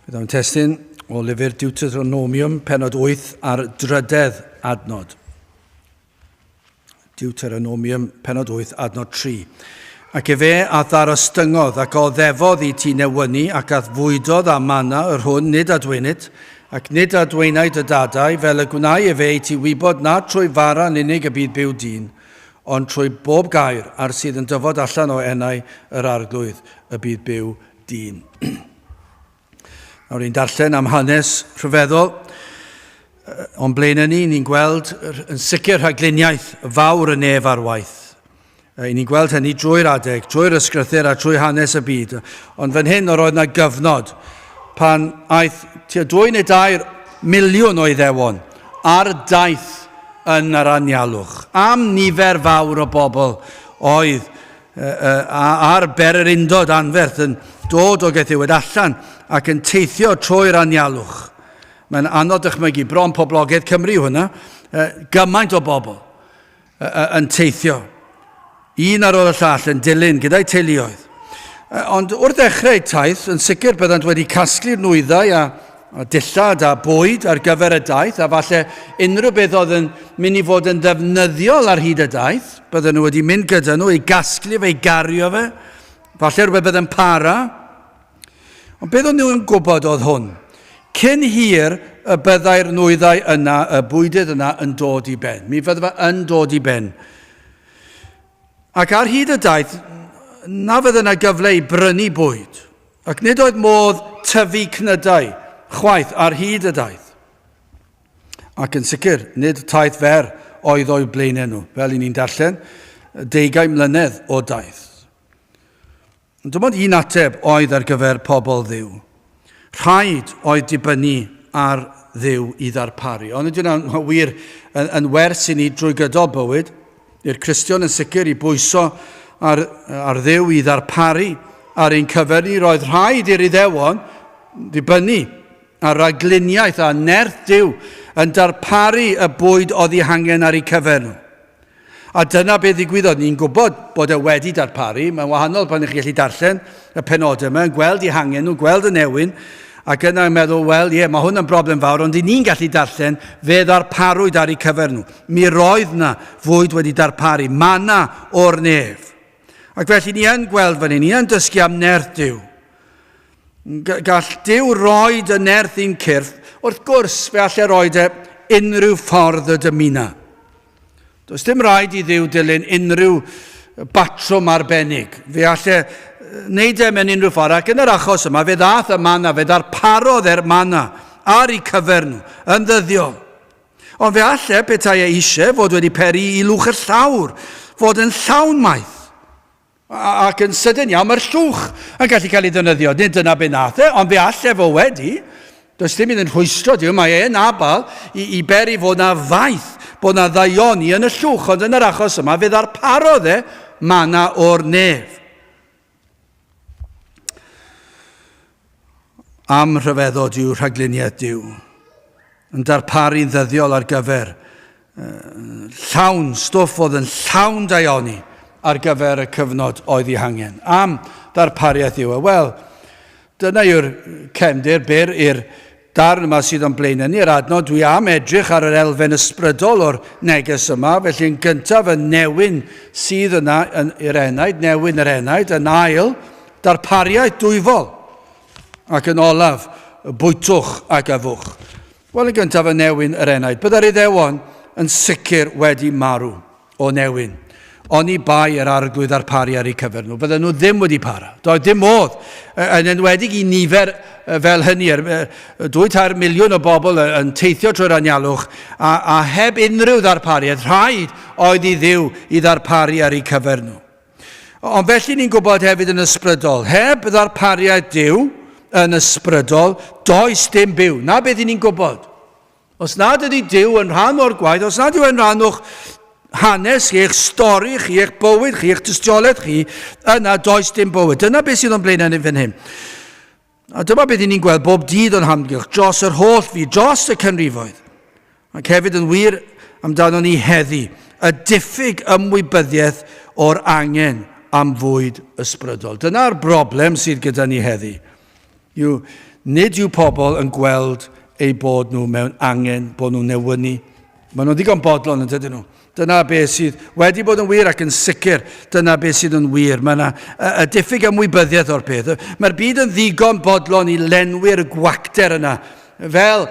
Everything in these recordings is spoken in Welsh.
Bydd o'n testyn o lyfr Deuteronomium, pennod 8 ar 3 adnod. Deuteronomium, pennod 8, adnod 3. Ac fe ath ar ystyngodd ac o ddefodd i ti newynu ac ath fwydodd a mana yr hwn nid adwynyd ac nid adwynaid y dadau fel y gwnau e fe i ti wybod na trwy fara yn unig y bydd byw dyn, ond trwy bob gair ar sydd yn dyfod allan o enau yr arglwydd y bydd byw dyn. Nawr ni'n darllen am hanes rhyfeddol, ond blaen ni, ni'n gweld yn sicr rhagluniaeth fawr y nef ar waith. Ni'n gweld hynny drwy'r adeg, drwy'r ysgrythyr a drwy hanes y byd. Ond fan hyn oedd yna gyfnod pan aeth 2 neu 2 miliwn o Iddewon ar daith yn yr anialwch. Am nifer fawr o bobl oedd ar ber yr undod anferth yn dod o Gwyliwyd allan ac yn teithio trwy'r anialwch. Mae'n anodd dychmygu, bron poblogaidd Cymru hwnna, gymaint o bobl yn teithio. Un ar ôl y llall yn dilyn gyda'i teuluoedd. Ond wrth ddechrau taith, yn sicr byddant wedi casglu'r nwyddau a dillad a bwyd ar gyfer y daith, a falle unrhyw beth oedd yn mynd i fod yn ddefnyddiol ar hyd y daith, bydden nhw wedi mynd gyda nhw i gasglu fe, i gario fe, falle rhywbeth bydd yn para. Ond beth o'n nhw'n gwybod oedd hwn? Cyn hir y byddai'r nwyddau yna, y bwydydd yna yn dod i ben. Mi fydda fe yn dod i ben. Ac ar hyd y daith, na fydda yna gyfle i brynu bwyd. Ac nid oedd modd tyfu cnydau chwaith ar hyd y daith. Ac yn sicr, nid taith fer oedd o'i blaenau nhw, fel i ni'n darllen, 20 mlynedd o daith. Dim ond un ateb oedd ar gyfer pobl Dduw. Rhaid oedd dibynnu ar Dduw i ddarparu. Ond ydy'n wir yn wers i ni drwy gydol bywyd, i'r Cristion yn sicr i bwyso ar Dduw i ddarparu ar ein cyfer ni. Roedd rhaid i'r Iddewon dibynnu ar ragluniaeth a nerth Dduw yn darparu y bwyd oedd ei hangen ar ei cyfer nhw. A dyna beth ddigwyddodd. Ni'n gwybod bod e wedi darparu. Mae'n wahanol pan ych chi'n gallu darllen y penodau yma, yn gweld i hangen nhw, gweld y Newyn, ac yna yn meddwl, wel, mae hwn yn broblem fawr, ond ni'n gallu darllen fe ddarparwyd ar ei cyfer nhw. Mi roedd na fwyd wedi darparu, mana o'r nef. Ac felly ni yn gweld fan hyn, ni yn dysgu am nerth Duw. Gall Duw roed y nerth i'n cyrff, wrth gwrs fe allai roed e unrhyw ffordd y dymunau. Does dim rhaid i Dduw dilyn unrhyw batrwm arbennig. Fe allai wneud e mewn unrhyw ffordd, ac yn yr achos yma, fe ddath y mana, fe ddarparodd e'r mana ar ei cyfer nhw, yn ddyddiol. Ond fe allai petai e eisiau fod wedi peri i lwch y llawr, fod yn llawn maith. Ac yn sydyn iawn, mae'r llwch yn gallu cael ei ddefnyddio. Nid dyna be nath e, ond fe allai fo wedi. Does dim iddyn rhwystro Duw, mae e'n abal i beri fod na faith, bod na ddaioni yn y llwch, ond yn yr achos yma, fe ddarparodd e mana o'r nef. Am rhyfeddod yw rhagluniaeth Duw, yn darparu'n ddyddiol ar gyfer llawn, stwff oedd yn llawn daioni ar gyfer y cyfnod oedd ei hangen. Am ddarpariaeth yw e. Wel, dyna yw'r cefndir byr i'r darn yma sydd o'n blaen ni'r adnod. Dwi am edrych ar yr elfen ysbrydol o'r neges yma, felly yn gyntaf y Newyn sydd yna i'r enaid, Newyn yr enaid, yn ail, darpariaeth dwyfol, ac yn olaf, bwytwch ac yfwch. Wel, yn gyntaf y Newyn yr enaid, byddai'r Iddewon yn sicr wedi marw o Newyn. Oni bai yr arglwydd darparu ar ei cyfer nhw. Bydden nhw ddim wedi para. Doedd dim modd. Yn enwedig i nifer fel hynny, 2-3 miliwn o bobl yn teithio trwy'r anialwch, a heb unrhyw ddarpariaeth, rhaid oedd i Dduw i ddarparu ar ei cyfer nhw. Ond felly ni'n gwybod hefyd yn ysbrydol, heb ddarpariaeth Duw yn ysbrydol, does dim byw. Na beth ni'n gwybod. Os nad ydy Duw yn rhan o'r gwaith, os nad yw yn rhan o'ch hanes chi, eich stori chi, eich bywyd chi, eich tystiolaeth chi, yna does dim bywyd. Dyna beth sydd o'n blaen yn fan hyn. A dyma beth ni'n gweld bob dydd o'n hamgylch, dros yr holl fyd, dros y canrifoedd. Ac hefyd yn wir amdano ni heddi, y diffyg ymwybyddiaeth o'r angen am fwyd ysbrydol. Dyna'r broblem sydd gyda ni heddi. nid yw pobl yn gweld eu bod nhw mewn angen bod nhw'n newynu. Maen nhw'n ddigon bodlon yn dydyn nhw. Dyna beth sydd wedi bod yn wir ac yn sicr, dyna beth sydd yn wir. Mae yna y diffyg ymwybyddiaeth o'r peth. Mae'r byd yn ddigon bodlon i lenwi'r gwacter yna. Fel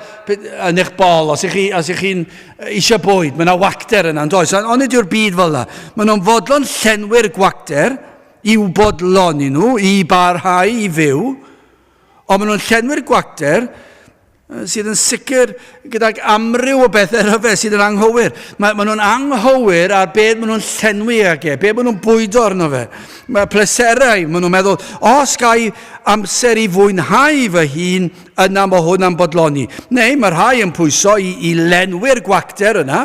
yn eich bol, os ych chi'n eisiau bwyd, mae yna wacter yna, yn does? Ond nid yw'r byd fel yna. Mae nhw'n fodlon llenwi'r gwacter i'w bodloni nhw, i barhau, i fyw. Ond maen nhw'n llenwi'r gwacter sydd yn sicr gydag amryw o bethau rhyfedd sydd yn anghywir. Maen nhw'n anghywir ar beth maen nhw'n llenwi ag beth maen nhw'n bwydo arno fe. Mae pleserau, maen nhw'n meddwl, os gai amser i fwynhau fy hun, yna mae hwn am bodloni. Neu mae rhai yn pwyso i lenwi'r gwacter yna.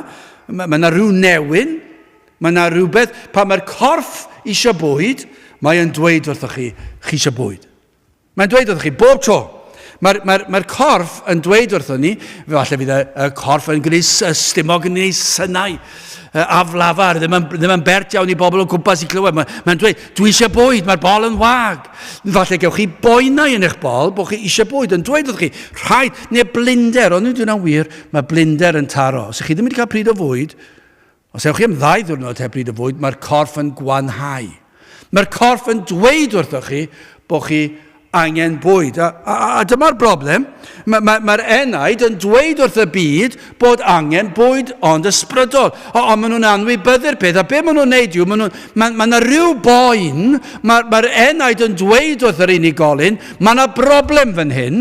Mae yna rhyw newyn, mae yna rhywbeth, pan mae'r corff eisiau bwyd, mae'n dweud wrthoch chi eisiau bwyd. Mae'n dweud wrthoch chi, bob tro. Mae'r corff yn dweud wrtho ni, falle fydd y corff yn gwneud stumog yn gwneud synau, aflafar, ddim yn bert iawn i bobl o gwmpas i clywed. Mae'n dweud, dwi eisiau bwyd, mae'r bol yn wag. Falle gewch chi boenau yn eich bol, bod chi eisiau bwyd, yn dweud wrtho chi, rhaid, neu blinder, ond nid yw'n wir, mae blinder yn taro. Os ych chi ddim wedi cael pryd o fwyd, os ewch chi am 2 ddiwrnod heb pryd o fwyd, mae'r corff yn gwanhau. Mae'r corff yn dweud wrtho chi bod chi angen bwyd. A dyma'r broblem. Mae'r enaid yn dweud wrth y byd bod angen bwyd ond ysbrydol. Ond maen nhw'n anwybyddu'r peth. A be maen nhw'n neud yw, mae yna rhyw boen, mae'r enaid yn dweud wrth yr unigolyn, mae yna broblem fan hyn,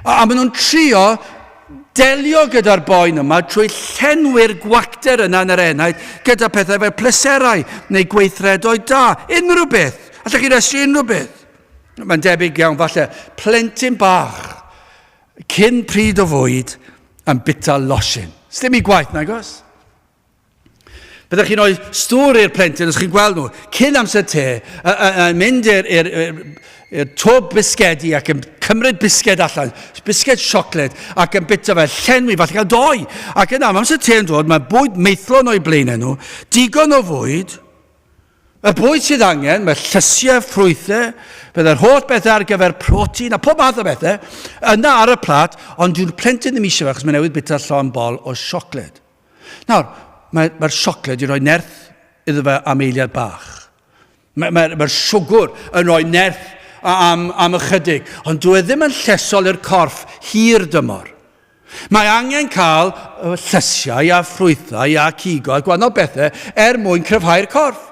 a maen nhw'n trio delio gyda'r boen yma trwy llenwi'r gwacter yna yn yr enaid gyda pethau fel pleserau neu gweithredoedd da. Unrhyw beth. Allech chi restru unrhyw beth. Mae'n debyg iawn, falle, plentyn bach, cyn pryd o fwyd, yn bita losin. Sdim i gwaith, nag os? Byddwch chi'n rhoi stŵr i'r plentyn, os chi'n gweld nhw, cyn amser te, yn mynd i'r twb bisgedi ac yn cymryd bisged allan, bisged siocled, ac yn bita fe, llenwi, falle cael 2. Ac yna, amser te yn dod, mae bwyd meithlon o'i blaenau nhw, digon o fwyd, y bwyd sydd angen, mae llysiau, ffrwythau, bydd yr holl bethau ar gyfer protein, a pob math o bethau, yna ar y plat, ond dyw'r plentyn ddim eisiau fe, achos mae'n newydd bita llon bol o siocled. Nawr, mae'r siocled i roi nerth iddo fe am eiliad bach. Mae'r siwgr yn rhoi nerth am ychydig, ond dwi ddim yn llesol i'r corff hir dymor. Mae angen cael llysiau a ffrwythau a cigo a gwahanol bethau mwyn cryfhau'r corff.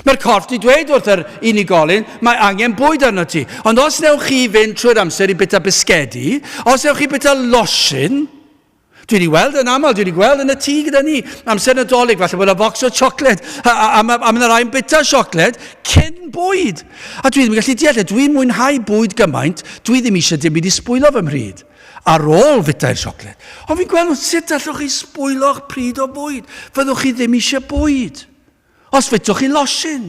Mae'r corff di dweud wrth yr unigolyn, mae angen bwyd arno ti. Ond os newch chi fynd trwy'r amser i bita bisgedi, os newch chi bita losin, dwi wedi weld yn aml, dwi wedi gweld yn y tŷ gyda ni, amser nadolig, falle bod y bocs o siocled, a mae'n rhaid bita siocled, cyn bwyd. A dwi ddim yn gallu deall, dwi'n mwynhau bwyd gymaint, dwi ddim eisiau dim byd i sbwylo fy mhryd. Ar ôl fitau'r siocled. Ond fi'n gweld, sut allwch chi sbwylo'ch pryd o bwyd? Fyddwch chi ddim eisiau bwyd. Os fitwch chi losin.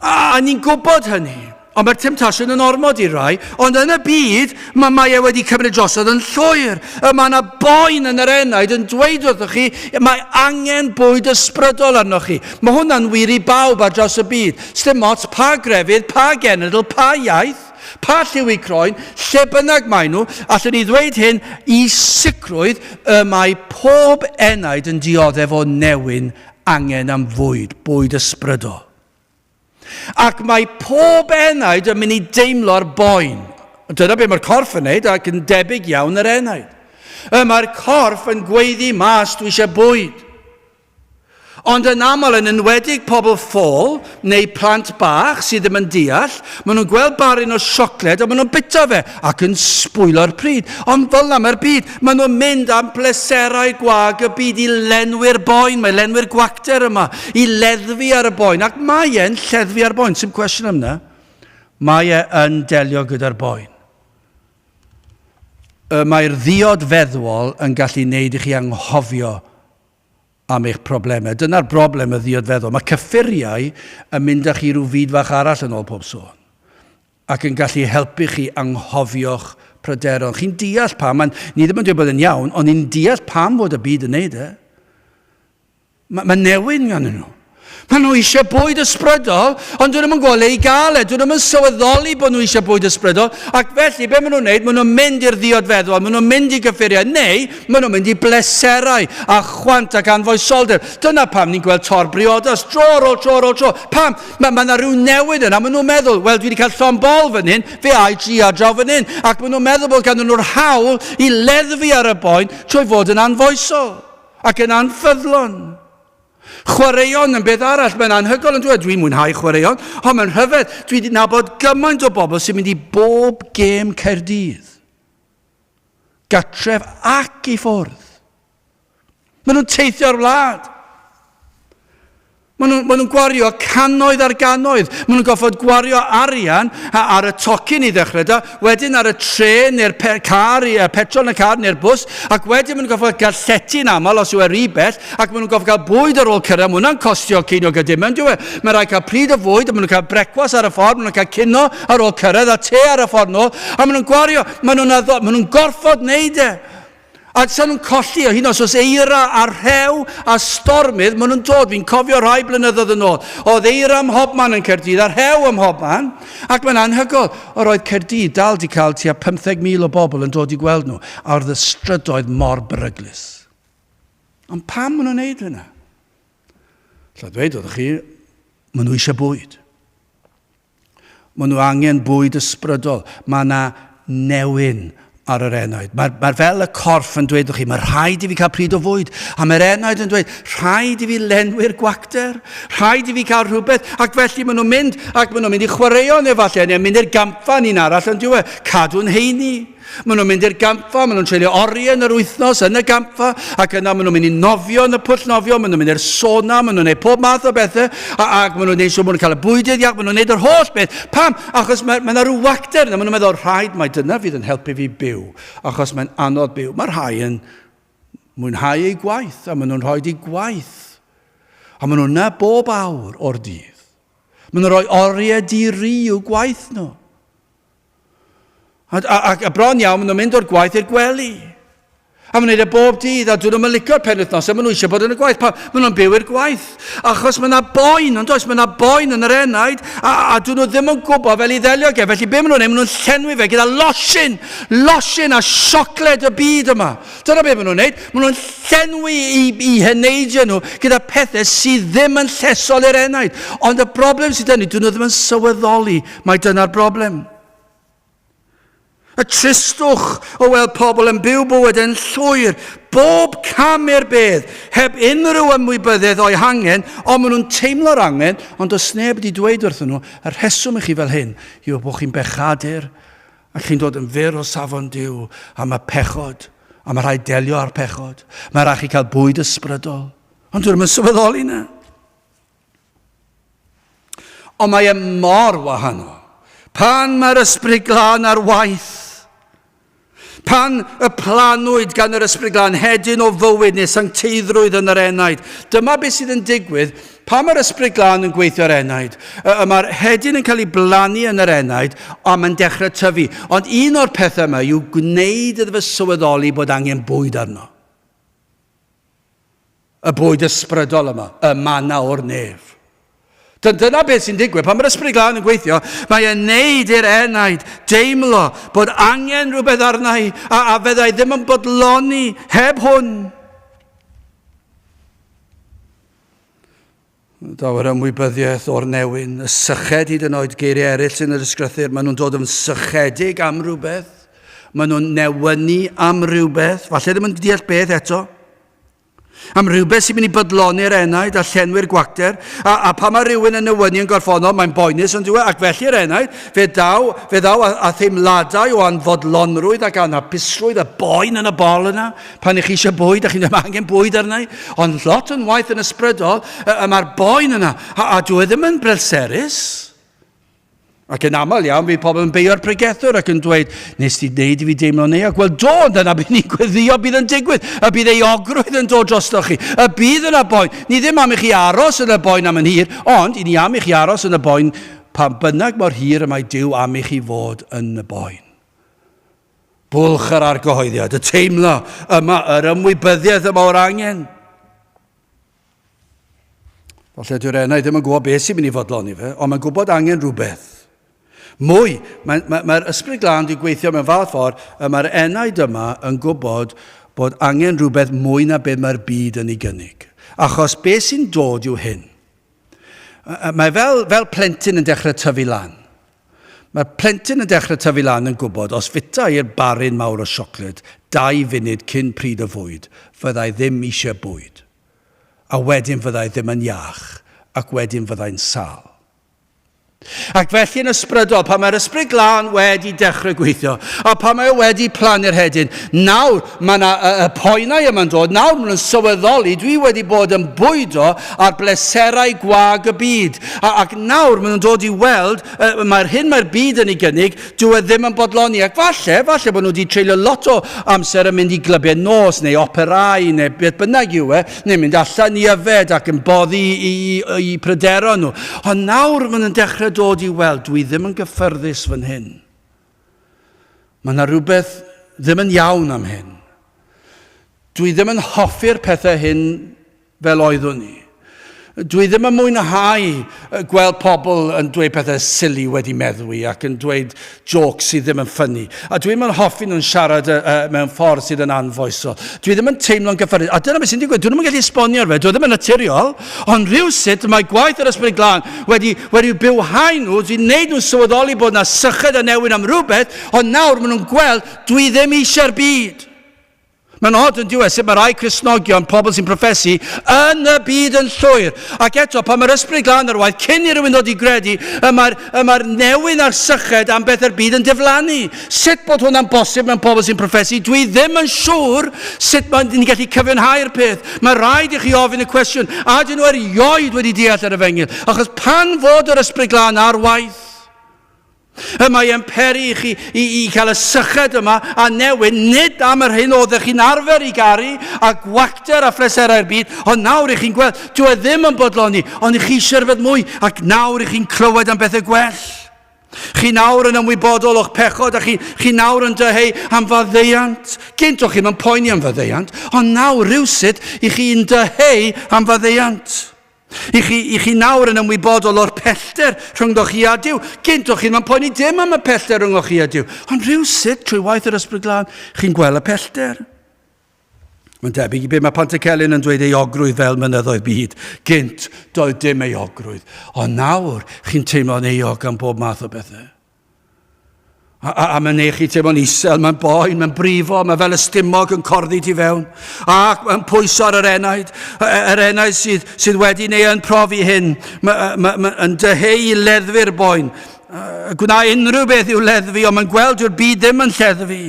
A ni'n gwybod hynny. Ond mae'r temptasiwn yn ormod i rai. Ond yn y byd, mae wedi cymryd drosodd yn llwyr. Mae yna boen yn yr enaid yn dweud wrthoch chi, mae angen bwyd ysbrydol arnoch chi. Mae hwnna'n wir i bawb ar dros y byd. Sdim ots pa grefydd, pa genedl, pa iaith, pa lliw i croen, lle bynnag mae nhw, allwn ni ddweud hyn i sicrwydd mae pob enaid yn dioddef o newyn angen am bwyd ysbrydol. Ac mae pob enaid yn mynd i deimlo'r boen. Dyna beth mae'r corff yn neud ac yn debyg iawn yr enaid. Mae'r corff yn gweiddi mas, dwi eisiau bwyd. Ond yn aml yn enwedig pobl ffôl neu plant bach sydd ddim yn deall, maen nhw'n gweld barin o siocled a maen nhw'n bita fe ac yn sbwylo'r pryd. Ond fel am yr byd, maen nhw'n mynd am pleserau gwag y byd i lenwi'r boen, mae lenwi'r gwacter yma, i leddfu ar y boen. Ac mae e'n lleddfu ar y boen, sy'n cwestiwn am yna. Mae e'n delio gyda'r boen. Mae'r ddiod feddwol yn gallu neud i chi anghofio am eich problemau. Dyna'r broblem y ddiod feddwl. Mae cyffuriau yn mynd â chi rhyw fyd fach arall yn ôl pob sôn. Ac yn gallu helpu chi anghofio'ch pryderon. Chi'n deall pam, ni ddim yn dweud bod yn iawn, ond ni'n deall pam fod y byd yn neud e. Mae newyn gan nhw. Maen nhw eisiau bwyd ysbrydol, ond dyn nhw'n gweld ei gael e. Dyn nhw'n sylweddoli bod nhw eisiau bwyd ysbrydol, ac felly, be maen nhw'n gwneud? Maen nhw'n mynd i'r ddiodfeddol, maen nhw'n mynd i gyffuriau, neu maen nhw'n mynd i bleserau a chwant ac anfoesolder. Dyna pam ni'n gweld torbriodas, tro ar ôl. Pam? Mae yna rhyw newid yna, maen nhw'n meddwl, wel, dwi wedi cael llon bol fan hyn, fe ai dria draw fan hyn, ac maen nhw'n meddwl bod gan nhw'r hawl i leddfu ar y boen trwy fod yn anfoesol ac yn anffyddlon. Chwaraeon yn beth arall, mae'n anhygoel yn dweud, dwi'n mwynhau chwaraeon, ond mae'n rhyfedd, dwi wedi nabod gymaint o bobl sy'n mynd i bob gêm Caerdydd, gatref ac i ffwrdd. Maen nhw'n teithio'r wlad. Maen nhw'n gwario cannoedd ar gannoedd. Maen nhw'n goffod gwario arian ar y tocyn i ddechrau da, wedyn ar y tren neu'r car, petrol yn y car neu'r bws, ac wedyn maen nhw'n goffod gael llety'n aml os yw e rhy bell, ac maen nhw'n goffod gael bwyd ar ôl cyrra. Mae hwnna'n costio cyn o gydymau, dyw e? Mae'n rhaid cael pryd o fwyd, a maen nhw'n cael brecwas ar y ffordd, maen nhw'n cael cino ar ôl cyrraedd, a te ar y ffordd nôl, a maen nhw'n gwario, maen nhw'n gorfod wneud e. A sa'n nhw'n colli o hyn os eira a rhew a stormydd, maen nhw'n dod, fi'n cofio rhai blynyddoedd yn ôl. Oedd eira ym mhobman yn Caerdydd, a rhew ym mhobman, ac mae'n anhygoel. O roedd Caerdydd dal di cael tua 15,000 o bobl yn dod i gweld nhw, a oedd y strydoedd mor beryglus. Ond pam maen nhw'n neud hynna? Lla dweud oeddech chi, maen nhw eisiau bwyd. Maen nhw angen bwyd ysbrydol. Mae yna newyn ar yr enaid. Mae'r fel y corff yn dweud chi, mae rhaid i fi cael pryd o fwyd. A mae'r enaid yn dweud, rhaid i fi lenwi'r gwacter, rhaid i fi cael rhywbeth, ac felly maen nhw'n mynd, ac maen nhw'n mynd i chwaraeon efallai, neu mynd i'r gampfa ni'n arall yn diwe, cadw'n heini. Maen nhw'n mynd i'r gampfa, maen nhw'n treulio oriau yn yr wythnos yn y gampfa, ac yna maen nhw'n mynd i nofio yn y pwll nofio, maen nhw'n mynd i'r sona, maen nhw'n gwneud pob math o bethau, ac maen nhw'n gwneud siŵr maen nhw'n cael y bwydydd iawn, maen nhw'n gwneud yr holl beth. Pam? Achos mae yna rhyw wacter yna, maen nhw'n meddwl rhaid mai dyna fydd yn helpu fi byw, achos mae'n anodd byw. Mae'r rhai yn mwynhau ei gwaith, a maen nhw'n rhoi ei gwaith, a maen nhw'n yna bob awr o'r dydd. Maen nhw'n rhoi oriau di-ri i'w gwaith nhw. A bron iawn, maen nhw'n mynd o'r gwaith i'r gwely. A maen nhw'n gwneud e bob dydd, a dyn nhw'n licio'r penwythnos, a maen nhw eisiau bod yn y gwaith. Maen nhw'n byw i'r gwaith. Achos mae yna boen, ond oes, mae yna boen yn yr enaid, a dyn nhw ddim yn gwybod fel i ddelio ge. Felly be maen nhw'n gwneud? Maen nhw'n llenwi fe gyda losin a siocled y byd yma. Dyna be maen nhw'n gwneud. Maen nhw'n llenwi i heneidio nhw gyda pethau sydd ddim yn llesol i'r enaid. Ond y broblem sydd yn ni, dyn nhw ddim yn sylweddoli mai dyna'r broblem. Y tristwch o weld pobl yn byw bywyd yn llwyr, bob cam i'r bedd, heb unrhyw ymwybyddedd o'i hangen, ond maen nhw'n teimlo'r angen, ond os neb wedi dweud wrthyn nhw, y rheswm i chi fel hyn, yw bod chi'n bechadur, ac chi'n dod yn fyr o safon Duw, a mae pechod, a mae rhaid delio ar pechod, mae rhaid chi cael bwyd ysbrydol, ond dwi'n mynd sylweddoli na. Ond mae e mor wahanol. Pan mae'r ysbryd glân ar waith, pan y planwyd gan yr ysbryd glân hedyn o fywyd neu sancteiddrwydd yn yr enaid, dyma beth sydd yn digwydd pan mae'r ysbryd glân yn gweithio'r enaid. Mae'r hedyn yn cael ei blannu yn yr enaid, a mae'n dechrau tyfu. Ond un o'r pethau yma yw gwneud iddo fe sylweddoli bod angen bwyd arno. Y bwyd ysbrydol yma, y manna o'r nef. Dyna beth sy'n digwydd. Pan mae'r ysbryd glân yn gweithio, mae e'n neud i'r enaid deimlo bod angen rhywbeth arnau, a feddai ddim yn bodloni heb hwn. Dawer ymwybyddiaeth o'r Newyn, y syched hyd yn oed geiriau eraill yn yr ysgrythyr, maen nhw'n dod yn sychedig am rhywbeth, maen nhw'n newynu am rhywbeth, falle ddim yn deall beth eto, am rhywbeth sy'n mynd i bodloni'r enaid a llenwi'r gwacter, a pa mae rhywun yn newynu yn gorffonol, mae'n boenus yn diwedd, ac felly yr enaid, fe daw a theimladau o anfodlonrwydd ac anhapusrwydd, y boen yn y bol yna, pan ych chi eisiau bwyd, a chi'n ddim angen bwyd arnau, ond lot yn waith yn ysbrydol, mae'r boen yna, a dwi ddim yn bryserus. Ac yn aml iawn, bydd pobl yn beio'r pregethwr ac yn dweud, nes ti wneud i fi deimlo neu, wel do, dyna bydd ni'n gweddio bydd yn digwydd, y bydd ei ogrwydd yn dod drostoch chi, y bydd yna boen. Ni ddim am i chi aros yn y boen am yn hir, ond i ni am i chi aros yn y boen pan bynnag mor hir y mae Duw am i chi fod yn y boen. Bwlch yr argyhoeddiad, y teimlo yma, yr ymwybyddiaeth yma o'r angen. Falle dyw'r enaid ddim yn gwybod beth sy'n mynd i fodloni fe, ond mae'n gwybod angen rhywbeth. Mwy, mae'r ysbryd glân wedi gweithio mewn fath ffordd, mae'r enaid yma yn gwybod bod angen rhywbeth mwy na beth mae'r byd yn ei gynnig. Achos beth sy'n dod yw hyn. Mae fel plentyn yn dechrau tyfu lan. Mae plentyn yn dechrau tyfu lan yn gwybod, os fita i'r baryn mawr o siocled 2 funud cyn pryd y fwyd, fyddai ddim eisiau bwyd. A wedyn fyddai ddim yn iach, ac wedyn fyddai'n sal. Ac felly yn ysbrydol, pan mae'r ysbryd glân wedi dechrau gweithio, a pan mae wedi plannu'r hedyn, nawr mae yna y poenau yma'n dod, nawr maen nhw'n sylweddoli, dwi wedi bod yn bwydo ar bleserau gwag y byd. Ac nawr maen nhw'n dod i weld, mae'r byd yn ei gynnig, dyw e ddim yn bodloni. Ac falle bod nhw wedi treulio lot o amser yn mynd i glybiau nos, neu operau, neu beth bynnag yw e, neu mynd allan i yfed ac yn boddi i pryderon nhw. Ond nawr maen nhw'n dechrau dod i weld, dwi ddim yn gyffyrddus fan hyn. Mae yna rhywbeth ddim yn iawn am hyn. Dwi ddim yn hoffi'r pethau hyn fel oeddwn ni. Dwi ddim yn mwynhau gweld pobl yn dweud pethau silly wedi meddwi ac yn dweud jocs sydd ddim yn ffynnu. A dwi ddim yn hoffi nhw'n siarad mewn ffordd sydd yn anfoesol. Dwi ddim yn teimlo'n gyffyrddus. A dyna beth sy'n digwydd. Dwi ddim yn gallu esbonio ar fe. Dwi ddim yn naturiol. Ond rhywsut mae gwaith yr ysbryd glân wedi bywhau nhw, wedi gwneud nhw'n sylweddoli bod yna sychad a newyn am rhywbeth, ond nawr maen nhw'n gweld, dwi ddim eisiau'r byd. Mae'n od yn diwedd sut mae rai Cristnogion, pobl sy'n proffesu, yn y byd yn llwyr. Ac eto, pan mae'r ysbryd glân ar waith, cyn i rywun ddod i gredu, mae'r newyn a'r sychad am beth yr byd yn diflannu. Sut bod hwnna'n bosib mewn pobl sy'n proffesu? Dwi ddim yn siŵr sut ni'n gallu cyfiawnhau'r peth. Mae rhaid i chi ofyn y cwestiwn, a dyn nhw erioed wedi deall ar y fengil. Achos pan fod yr ysbryd glân ar waith, mae e'n peri i cael y sychad yma a newyn, nid am yr hyn oeddech chi'n arfer i garu a gwacter a phleserau'r byd, ond nawr i chi'n gweld, dwi ddim yn bodloni, ond i chi syrfod mwy, ac nawr i chi'n clywed am bethau gwell. Chi nawr yn ymwybodol o'ch pechod, a chi nawr yn dyheu am faddeuant. Gynt o'ch chi'n poeni am faddeuant, ond nawr rywsut i chi'n dyheu am faddeuant. I chi nawr yn ymwybodol o'r pellter rhwngddoch chi a Duw. Gynt o'ch chi'n poeni dim am y pellter rhwngddoch chi a Duw. Ond rhywsut, trwy waith yr ysbryd glân, chi'n gweld y pellter. Mae'n debyg i beth mae Pantycelyn yn dweud euogrwydd fel mynyddoedd byd. Gynt, doedd dim euogrwydd. Ond nawr, chi'n teimlo'n euog am bob math o bethau. A mae'n neud chi teimlo'n isel, mae'n boen, mae'n brifo, mae fel y stumog yn corddi ti fewn. Ac mae'n pwyso ar yr enaid sydd wedi neu yn profi hyn. Mae'n dyheu i leddfu'r boen. Gwna unrhyw beth i'w leddfu, ond mae'n gweld yw'r byd ddim yn lleddfu.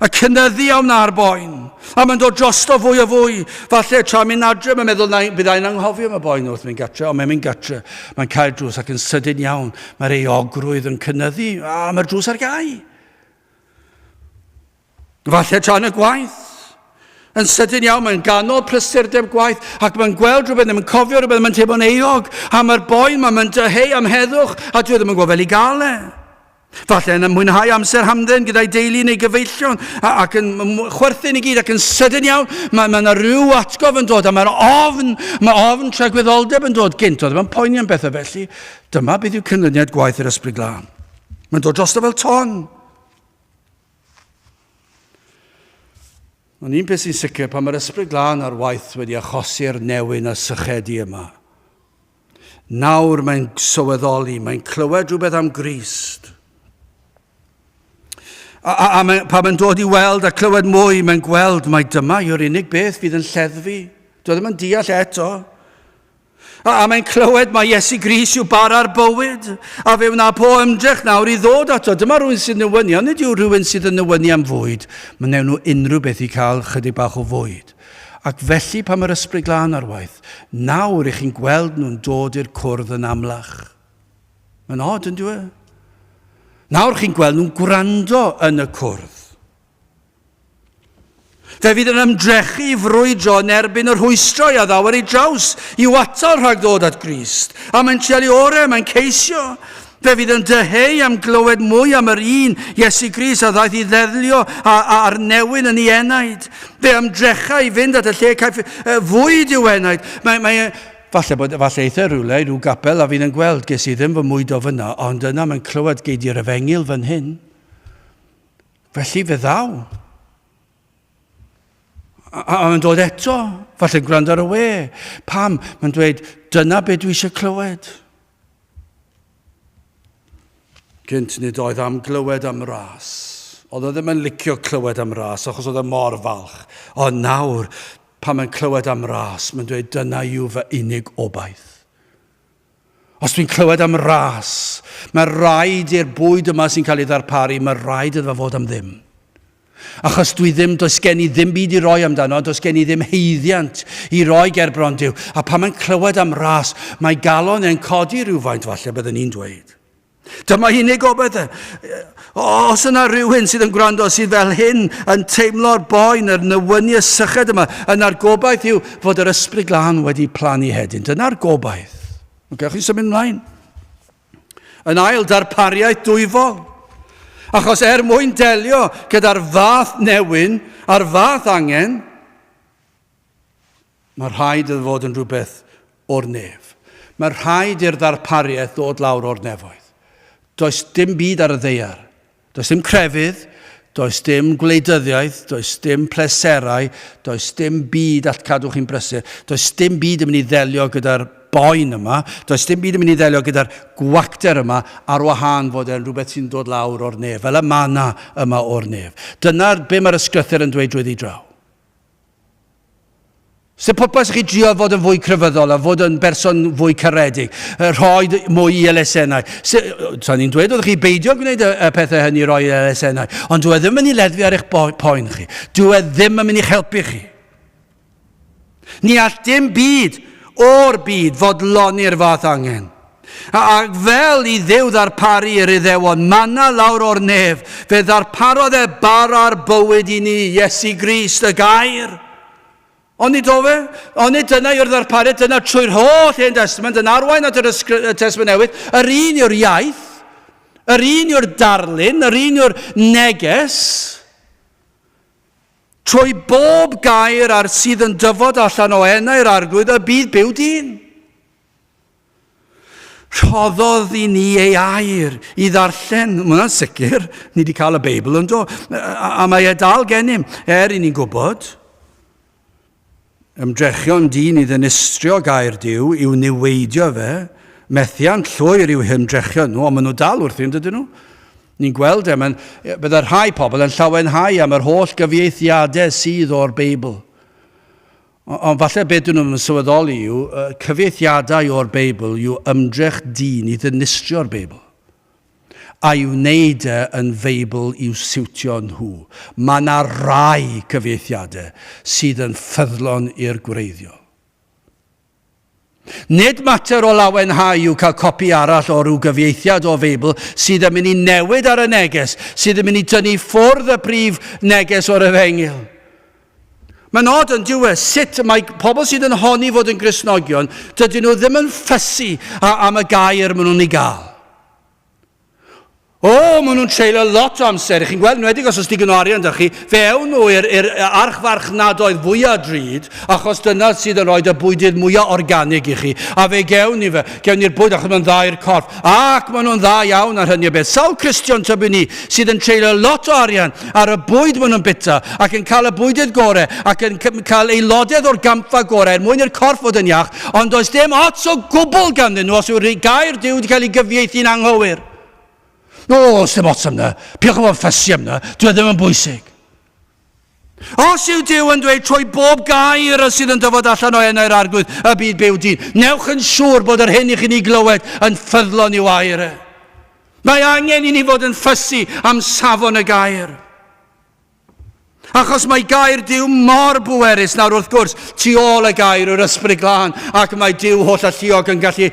A cynyddu am na'r boen. A mae'n dod drosto fwy a fwy. Falle tra mynd adre, mae'n meddwl byddai'n anghofio am y boen wrth mynd gatre, ond mae'n mynd gatre. Mae'n cael drws ac yn sydyn iawn. Mae'r euogrwydd yn cynyddu. A mae'r drws ar gau. Falle tra yn y gwaith. Yn sydyn iawn, mae'n ganol prysurdeb gwaith, ac mae'n gweld rhywbeth, mae'n cofio rhywbeth, mae'n teimlo'n euog. A mae'r boen, mae'n dyheu am heddwch, a dwi ddim yn gwybod fel i gael e. Falle yn mwynhau amser hamdden gyda'i deulu neu gyfeillion ac yn chwerthin i gyd ac yn sydyn iawn. Mae yna rhyw atgof yn dod a mae ofn tregwyddoldeb yn dod gynt. Oedd mae'n poeni am bethau felly. Dyma beth yw cynlyniad gwaith yr ysbryd glân. Mae'n dod drosto fel ton. Ond un beth sy'n sicr pan mae'r ysbryd glân ar waith wedi achosi'r newyn a sychedu yma. Nawr mae'n sylweddoli, mae'n clywed rhywbeth am Grist. A pan mae'n dod i weld a clywed mwy, mae'n gweld mai dyma yw'r unig beth fydd yn lleddfu. Doedd ddim yn deall eto. A mae'n clywed mai Iesu Grist yw bara'r bywyd. A fe wna po ymdrech nawr i ddod ato. Dyma rhywun sydd yn nywynu, ond nid yw rhywun sydd yn nywynu am fwyd. Mae'n newn nhw unrhyw beth i cael chydig bach o fwyd. Ac felly pan mae'r ysbryd glân ar waith, nawr i chi'n gweld nhw'n dod i'r cwrdd yn amlach. Mae'n od yn dweud. Nawr chi'n gweld nhw'n gwrando yn y cwrdd. Fe fydd yn ymdrechu i frwydro yn erbyn yr hwystrau a ddawer i draws i watal rhag ddod at Grist. A mae'n trial i ore, mae'n ceisio. Fe fydd yn dyheu am glywed mwy am yr un Iesu Grist a ddaeth i ddeddlio a'r newyn yn ei enaid. Fe ymdrecha i fynd at y lle cael fwyd i'w enaid. falle eitha rhywle, rhyw gapel, a fi'n yn gweld, ges i ddim fy mwydo fyna, ond yna mae'n clywed gei di'r efengil fan hyn. Felly fe ddaw. A mae'n dod eto, falle gwrando ar y we. Pam? Mae'n dweud, dyna beth dwi eisiau clywed. Gynt nid oedd am glywed am ras. Oedd o ddim yn licio clywed am ras, achos oedd e mor falch. Ond nawr, pan mae'n clywed am ras, mae'n dweud, dyna yw fy unig obaith. Os dwi'n clywed am ras, mae rhaid i'r bwyd yma sy'n cael ei ddarparu, mae rhaid iddo fod am ddim. Achos does gen i ddim byd i roi amdano, does gen i ddim heiddiant i roi gerbron Duw. A pan mae'n clywed am ras, mae galon e'n codi rhywfaint falle byddwn ni'n dweud. Dyma unig obaith. Os yna rhywun sydd yn gwrando sydd fel hyn yn teimlo'r boen, yr newyniad syched yma, yna'r gobaith yw fod yr ysbryd glân wedi plannu hedyn. Dyna'r gobaith. Gewch chi symud ymlaen. Yn ail, darpariaeth dwyfol. Achos mwyn delio gyda'r fath Newyn a'r fath angen, mae rhaid iddo fod yn rhywbeth o'r nef. Mae rhaid i'r ddarpariaeth ddod lawr o'r nefoedd. Does dim byd ar y ddeiar. Does dim crefydd, does dim gwleidyddiaeth, does dim pleserau, does dim byd at cadw chi'n brysur, does dim byd yn mynd i ddelio gyda'r boen yma, does dim byd yn mynd i ddelio gyda'r gwacter yma ar wahân fod e'n rhywbeth sy'n dod lawr o'r nef, fel y mana yma o'r nef. Dyna'r be mae'r ysgrythyr yn dweud drwy draw. Sef pwrpas chi drio fod yn fwy crefyddol a fod yn berson fwy caredig, rhoi mwy i elusennau. Sa'n ni'n dweud, oeddech chi beidio gwneud y pethau hynny rhoi i elusennau, ond dwi ddim yn mynd i ledfu ar eich poen chi. Dwi ddim yn mynd i'ch helpu chi. Ni all dim byd o'r byd fodloni'r fath angen. A fel i Dduw ddarparu i'r Iddewon, mana lawr o'r nef, fe ddarparodd e bara'r bywyd i ni, Iesu Grist, y gair. Ond nid o fe? Ond nid dyna yw'r ddarpariaeth, dyna trwy'r holl Hen Testament, yn arwain at yr Testament Newydd, yr un yw'r iaith, yr un yw'r darlun, yr un yw'r neges, trwy bob gair ar sydd yn dyfod allan o enau'r arglwydd, y bydd byw dyn. Rhoddodd i ni ei air i ddarllen, mae hwnna'n sicr, ni wedi cael y Beibl yn do, a mae dal gennym, i ni'n gwybod, ymdrechion dyn i ddinistrio gair Duw i'w niweidio fe, methiant llwyr i'w hymdrechion nhw, ond maen nhw dal wrthi yn dydyn nhw. Ni'n gweld byddai'r rhai pobl yn llawenhau am yr holl gyfieithiadau sydd o'r Beibl. Ond falle beth dyn nhw'n sylweddoli yw, cyfieithiadau o'r Beibl yw ymdrech dyn i ddinistrio'r Beibl. A i'w wneud yn Feibl i'w siwtio nhw. Mae yna rai cyfieithiadau sydd yn ffyddlon i'r gwreiddiol. Nid mater o lawenhau yw cael copi arall o ryw gyfieithiad o Feibl sydd yn mynd i newid ar y neges, sydd yn mynd i tynnu ffwrdd y prif neges o'r efengil. Mae'n od yn diwedd sut mae pobl sydd yn honni fod yn Gristnogion, dydyn nhw ddim yn ffysu am y gair maen nhw'n ei gael. Maen nhw'n treulio lot o amser. Chi'n gweld, nwedig os oes di gynorion da chi, fewn nhw i'r archfarchnadoedd fwyaf drud, achos dyna sydd yn rhoi y bwydydd mwyaf organig i chi. A fe gewn i'r bwyd, achos mae'n dda i'r corff. Ac maen nhw'n dda iawn ar hynny o beth. Sawl Cristion tybyn ni sydd yn treulio lot o arian ar y bwyd maen nhw'n bita, ac yn cael y bwydydd gorau, ac yn cael eilodedd o'r gampfa gorau, mwyn i'r corff fod yn iach, ond does dim ots o gwbl ganddyn nhw os yw'r gair Duw wedi cael ei gyfieithu'n anghywir. Os dim ots am na, piwch am ffysu am na, dwi ddim yn bwysig. Os yw Duw yn dweud trwy bob gair sydd yn dyfod allan o enau'r arglwydd y byd byw dyn, newch yn siŵr bod yr hyn i chi'n ei glywed yn ffyddlon i'w air. Mae angen i ni fod yn ffysu am safon y gair. Achos mae gair Duw mor bwerus nawr wrth gwrs tu ôl y gair o'r ysbryd glân, ac mae Duw holl alluog yn gallu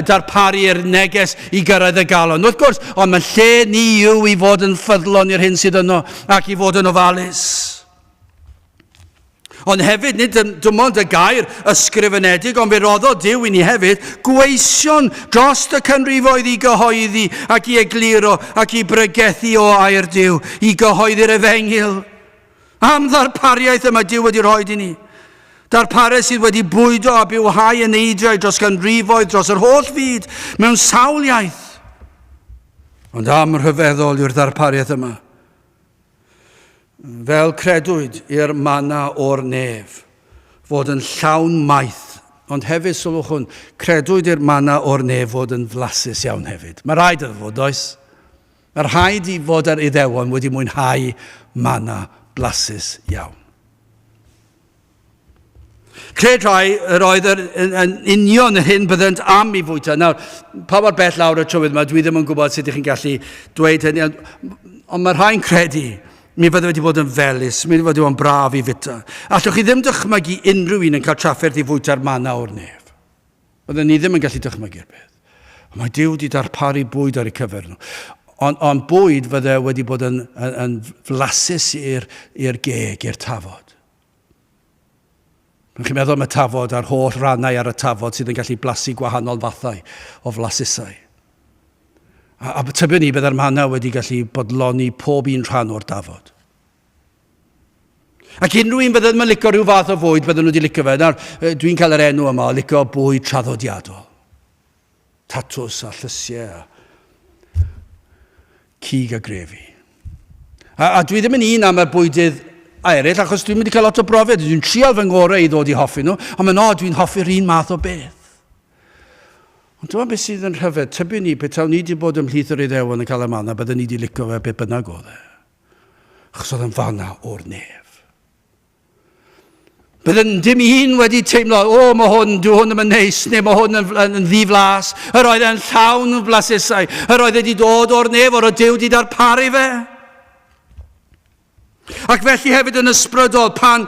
darparu'r neges i gyrraedd y galon. Wrth gwrs, ond mae lle ni yw i fod yn ffyddlon i'r hyn sydd yno ac i fod yn ofalus. Ond hefyd, nid dim ond y gair ysgrifenedig, ond fe roddodd Duw i ni hefyd gweision dros y canrifoedd i gyhoeddi ac i egluro ac i bregethu o air Duw, i gyhoeddi'r efengil. Am ddarpariaeth yma Duw wedi rhoi i ni. Darparau sydd wedi bwydo a bywhau eneidiau dros ganrifoedd dros yr holl fyd mewn sawl iaith. Ond am rhyfeddol yw'r darpariaeth yma. Fel credwyd i'r mana o'r nef fod yn llawn maith, ond hefyd sylwch hwn, credwyd i'r mana o'r nef fod yn flasus iawn hefyd. Mae rhaid iddo fod, oes? Mae rhaid i fod ar Iddewon wedi mwynhau mana blasus iawn. Cred rhai yr oedd yn union y hyn byddant am I fwyta. Nawr, pa mor bell lawr y trywydd yma, dwi ddim yn gwybod sut ydych chi'n gallu dweud hynny, ond mae rhai'n credu mi fydde wedi bod yn felys, mi fydde wedi bod yn braf I fita. Allwch chi ddim dychmygu unrhyw un yn cael trafferth I fwyta'r mana o'r nef. Bydden ni ddim yn gallu dychmygu'r peth. Mae Duw wedi darparu bwyd ar eu cyfer nhw. Ond bwyd fydde wedi bod yn flasus i'r geg, i'r tafod. Chi'n meddwl am y tafod a'r holl rannau ar y tafod sydd yn gallu blasu gwahanol fathau o flasusau. A tybio ni byddai'r mana wedi gallu bodloni pob un rhan o'r tafod. Ac unrhyw un byddai'n licio rhyw fath o fwyd, bydden nhw wedi licio fe. Nawr, dwi'n cael yr enw yma, licio bwyd traddodiadol. Tatws a llysiau, cig a grefi. A dwi ddim yn un am y bwydydd eraill, achos dwi'n mynd I cael lot o brofiad. Dwi'n trial fy ngorau I ddod I hoffi nhw, ond mae'n dwi'n hoffi'r un math o beth. Ond dyma beth sydd yn rhyfedd, tybio ni, beth ni wedi bod ymhlith yr Iddewon yn cael y mana, byddwn ni wedi licio fe beth bynnag oedd e. Achos oedd yn fanna o'r nef. Byddwn dim un wedi teimlo, mae hwn, dwi hwn yn neis, neu mae hwn yn ddiflas. Yr oedd e'n llawn o blasusau. Yr oedd wedi dod o'r nef, o'r Duw wedi darparu fe. Ac felly hefyd yn ysbrydol, pan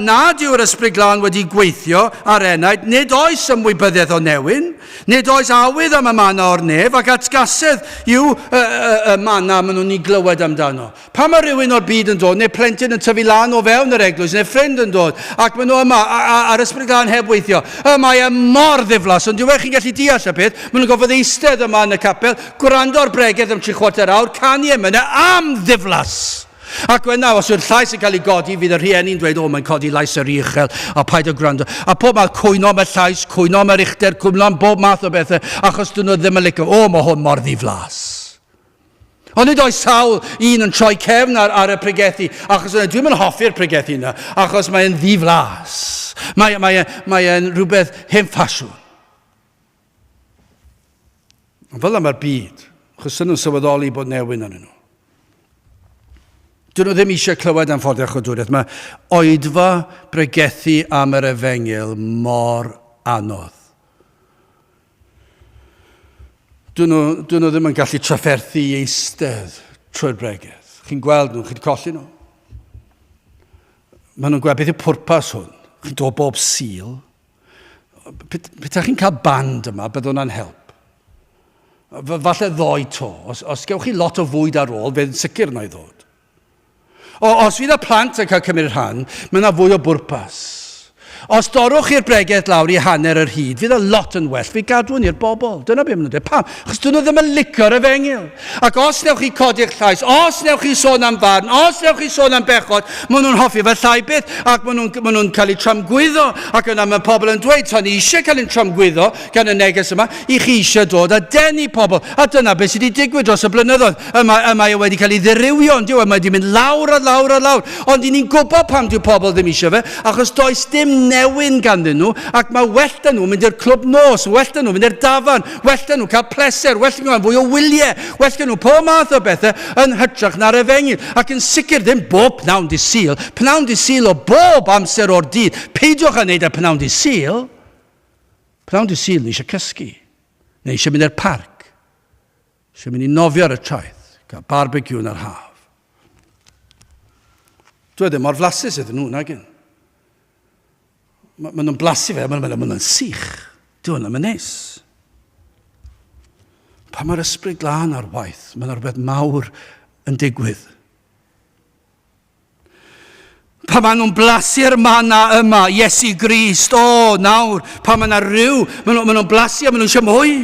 nad yw'r ysbryd glân wedi gweithio ar enaid, nid oes ymwybodaeth o Newyn, nid oes awydd am y mana o'r nef, ac atgasedd yw y mana maen nhw'n I glywed amdano. Pan mae rhywun o'r byd yn dod, neu plentyn yn tyfu lan o fewn yr eglwys, neu ffrind yn dod, ac maen nhw yma, a'r ysbryd glân heb weithio, mae e mor ddiflas, ond dwi'n chi'n gallu deall y peth, maen nhw'n gofod eistedd yma yn y capel, gwrando ar bregeth am 3/4 awr, canu Emynau am ddiflas. Ac wna, os yw'r llais yn cael ei godi, fydd y rhieni'n dweud, mae'n codi lais yr uchel, a paid o gwrando. A pob ma'n cwyno am y llais, cwyno am yr uchder, cwyno am bob math o bethau, achos dyn nhw ddim yn licio, mae hwn mor ddiflas. Ond nid oes sawl un yn troi cefn ar y pregethu, achos dwi'n yn hoffi'r pregethu yna, achos mae'n ddiflas. Mae'n rhywbeth hen ffasiwn. Fel am yr byd, achos sy'n nhw'n sylweddoli bod Newyn yn nhw. Dyn nhw ddim eisiau clywed am fforddio chodwriaeth. Mae oedfa bregethu am yr Efengil mor anodd. Dyn nhw ddim yn gallu trafferthu eistedd trwy'r bregeth. Chi'n gweld nhw, chi'n colli nhw. Maen nhw'n gweld beth yw pwrpas hwn. Chi'n dod bob sil. Beth chi'n cael band yma, bydd hwnna'n help. Falle ddoi to. Os gewch chi lot o fwyd ar ôl, fydd sicr yna I ddod. Os fydd y plant yn cael cymryd rhan, mae yna fwy o bwrpas. Os dorwch i'r bregeth lawr I hanner yr hyd, fydd y lot yn well. Fi gadw ni'r bobl. Dyna beth maen nhw'n dweud. Pam? Achos dyn nhw ddim yn licio'r Efengil. Ac os newch chi codi'ch llais, os newch chi sôn am farn, os newch chi sôn am bechod, maen nhw'n hoffi fe llai beth, ac maen nhw'n cael eu tramgwyddo. Ac yna mae pobl yn dweud, tan ni eisiau cael eu tramgwyddo gan y neges yma, I chi eisiau dod a denu pobl. A dyna beth sydd wedi digwydd dros y blynyddoedd. Yma wedi cael ei ddirywio, yma wedi mynd lawr a lawr a lawr. Ond I ni'n gwybod pam dyw pobl ddim eisiau fe, achos does dim Newyn ganddyn nhw, ac mae well dyn nhw mynd i'r clwb nos, well dyn nhw mynd i'r dafarn, well dyn nhw cael pleser, well dyn nhw fwy o wyliau, well dyn nhw pob math o bethau yn hytrach na'r Efengil. Ac yn sicr ddim bob pnawn Dydd Sul, pnawn Dydd Sul o bob amser o'r dydd. Peidiwch â wneud y pnawn Dydd Sul. Pnawn Dydd Sul ni eisiau cysgu, neu eisiau mynd i'r parc, eisiau mynd I nofio ar y traeth, cael barbecue yn yr haf. Dwi ddim mor flasus ydyn nhw, nag yn. Maen nhw'n blasu fe, maen nhw'n sych. Dwi'n am yn neis. Pa mae'r ysbryd glân ar waith, mae'n rhywbeth mawr yn digwydd. Pa maen nhw'n blasu'r mana yma, Iesu Grist, nawr, pa maen nhw'n rhyw, maen nhw'n blasu a maen nhw'n eisiau mwy.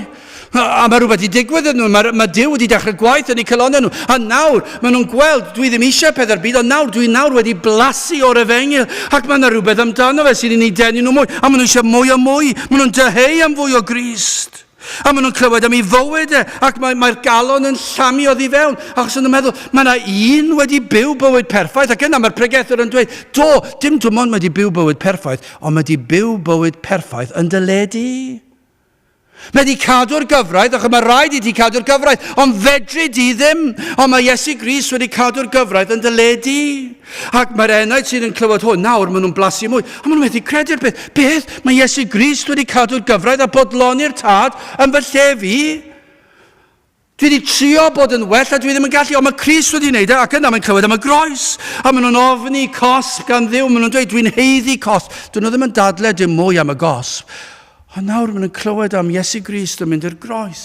A mae rhywbeth wedi digwydd yn nhw, mae Duw wedi dechrau gwaith yn eu calonau nhw. A nawr, maen nhw'n gweld, dwi ddim eisiau pethau'r byd, ond nawr wedi blasu o'r Efengyl, ac mae yna rhywbeth amdano fe sydd yn ei denu nhw mwy. A maen nhw eisiau mwy o mwy, maen nhw'n dyheu am fwy o Grist. A maen nhw'n clywed am ei fywyd ac mae'r galon yn llamu oddi fewn. Achos nhw'n meddwl, mae yna un wedi byw bywyd perffaith. Ac yna mae'r Pregethodd yn dweud, dim dim ond wedi byw bywyd perffaith, ond wedi byw bywyd perffaith yn dyledu. Mae wedi cadw'r gyfraith, ac mae rhaid i ti cadw'r gyfraith, ond fedri di ddim. Ond mae Iesu Grist wedi cadw'r gyfraith yn dyledu. Ac mae'r enaid sydd yn clywed hwn, nawr maen nhw'n blasu mwy. A maen nhw'n wedi credu'r beth. Beth? Mae Iesu Grist wedi cadw'r gyfraith a bodloni'r tad yn fy lle fi. Dwi wedi trio bod yn well a dwi ddim yn gallu, ond mae Crist wedi wneud ac yna mae'n clywed am y groes. A maen nhw'n ofni cosb gan Dduw, maen nhw'n dweud, dwi'n heiddi cosb. Dyn nhw ddim yn dadlau dim mwy am y gosb. A nawr maen nhw'n clywed am Iesu Grist yn mynd i'r groes.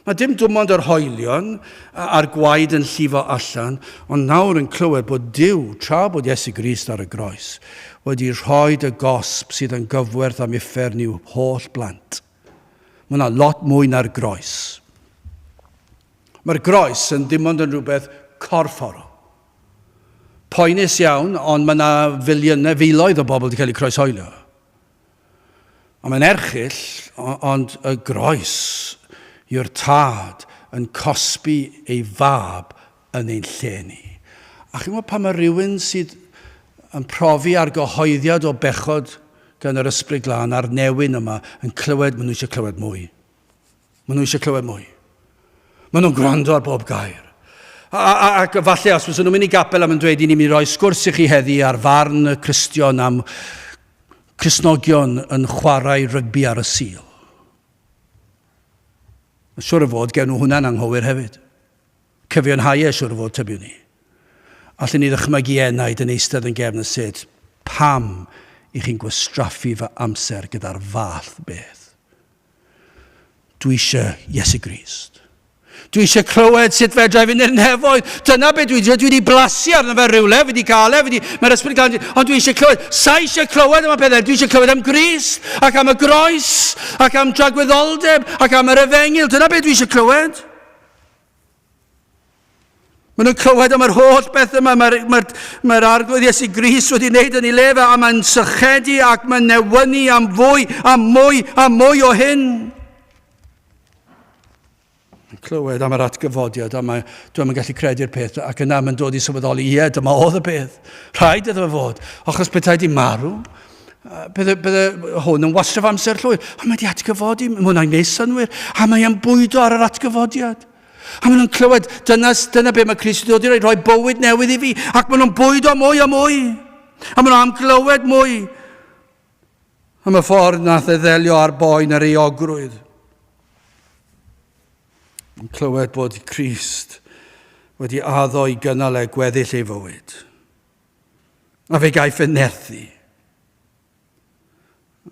Mae dim dim ond yr hoelion a'r gwaed yn llifo allan, ond nawr yn clywed bod Duw, tra bod Iesu Grist ar y groes, wedi rhoi y gosb sydd yn gyfwerth am uffern i'w holl blant. Mae yna lot mwy na'r groes. Mae'r groes yn dim ond yn rhywbeth corfforol. Poenus iawn, ond mae yna filiynau, filoedd o bobl wedi cael eu croeshoelio. A mae'n erchill, ond y groes yw'r tad yn cosbi ei fab yn ein lle ni. A chi'n gwybod pan mae rhywun sydd yn profi ar gyhoeddiad o bechod gan yr ysbryd glân a'r Newyn yma yn clywed, maen nhw eisiau clywed mwy. Maen nhw eisiau clywed mwy. Maen nhw'n gwrando ar bob gair. Ac falle os fyddwn nhw'n mynd i gapel am yn dweud i ni'n mynd i roi sgwrs i chi heddi ar farn y Cristion am Cristnogion yn chwarae rygbi ar y sil. Siwr o fod, gen nhw hwnna'n anghywir hefyd. Cyfiawnhau siwr o fod tybiwn ni. Allen ni ddychmygu enaid yn eistedd yn gefn y sut, pam i chi'n gwastraffu fy amser gyda'r fath beth. Dwi eisiau Iesu Grist. Dwi eisiau clywed sut fedra i fynd i'r nefoedd. Dyna beth dwi wedi blasu arno fe rhywle, wedi cael mae'r ysbryd glân, ond dwi eisiau clywed, eisiau clywed am y pethau, dwi eisiau clywed am Grist, ac am y groes, ac am dragwyddoldeb, ac am yr Efengyl. Dyna beth dwi eisiau clywed. Maen nhw'n clywed am yr holl beth yma, mae'r arglwydd Iesu Grist wedi wneud yn ei lefa, a mae'n sychedu ac mae'n newynu am fwy, am mwy o hyn. Clywed am yr atgyfodiad, a dwi'n gallu credu'r peth, ac yna mae'n dod i sylweddoli, dyma oedd y peth. Rhaid iddo fe fod, achos bethau di marw, bydde hwn yn wastraf amser llwyr, a mae di atgyfodi, mae hwnna'n neud synwyr, a mae e'n bwydo ar yr atgyfodiad. A maen nhw'n clywed, dyna be mae Crist wedi dod i roi bywyd newydd i fi, ac maen nhw'n bwydo mwy a mwy, a maen nhw'n amglywed mwy. Am y ffordd nath e ddelio ar boen yr eogrwydd. Yn clywed bod Crist wedi addo i gynnal e gweddill ei fywyd. A fe gaiff e nerthu.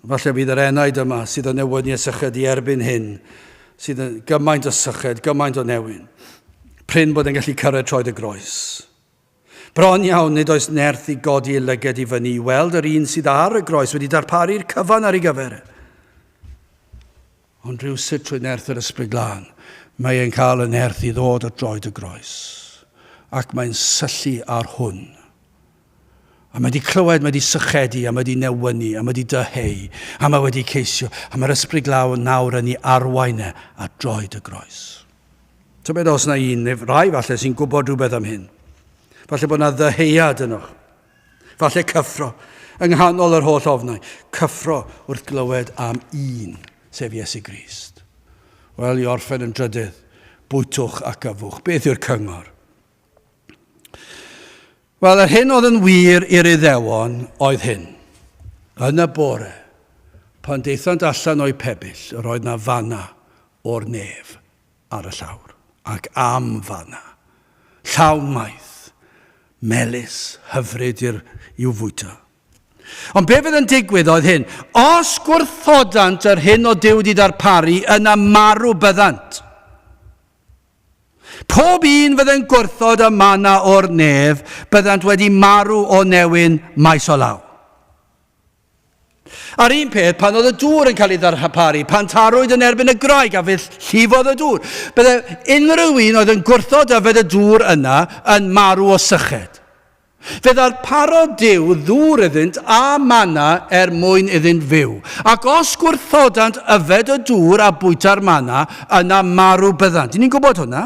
Falle bydd yr enaid yma sydd yn newydd ni syched i erbyn hyn, sydd yn gymaint o syched, gymaint o newyn. Pryn bod e'n gallu cyrraedd troed y groes. Bron iawn, nid oes nerth i godi ei lyged i fyny, i weld yr un sydd ar y groes wedi darparu'r cyfan ar ei gyfer. Ond rhywsut trwy nerth yr ysbryd glân, mae e'n cael y nerth i ddod o droed y groes. Ac mae'n syllu ar hwn. A mae wedi clywed, mae wedi sychedu, a mae wedi newynu, a mae wedi dyheu, a mae wedi ceisio, a mae'r ysbryd glân nawr yn ei arwain a droed y groes. Tybed os na un, neu rai falle sy'n gwybod rhywbeth am hyn. Falle bod yna ddyheuad yno. Falle cyffro, yng nghanol yr holl ofnau. Cyffro wrth glywed am un, sef Iesu Grist. Wel, i orffen yn drydydd, bwytwch ac yfwch. Beth yw'r cyngor? Wel, yr hyn oedd yn wir i'r Iddewon oedd hyn. Yn y bore, pan deithant allan o'i pebyll, yr oedd na fana o'r nef ar y llawr. Ac am fana, llawn maith, melys, hyfryd i'w fwyta. Ond be fydd yn digwydd oedd hyn? Os gwrthodant yr hyn o Duw wedi darparu, yna marw byddant. Pob un fydd yn gwrthod y mana o'r nef, byddant wedi marw o newyn maes o law. A'r un peth, pan oedd y dŵr yn cael ei ddarparu, pan tarwyd yn erbyn y graig a fydd llifodd y dŵr. Bydde unrhyw un oedd yn gwrthod a fydd y dŵr yna yn marw o syched. Fe ddarparodd Duw ddŵr iddynt a mana mwyn iddynt fyw. Ac os gwrthodant yfed y dŵr a bwyta'r mana, yna marw byddant. Ni'n gwybod hwnna?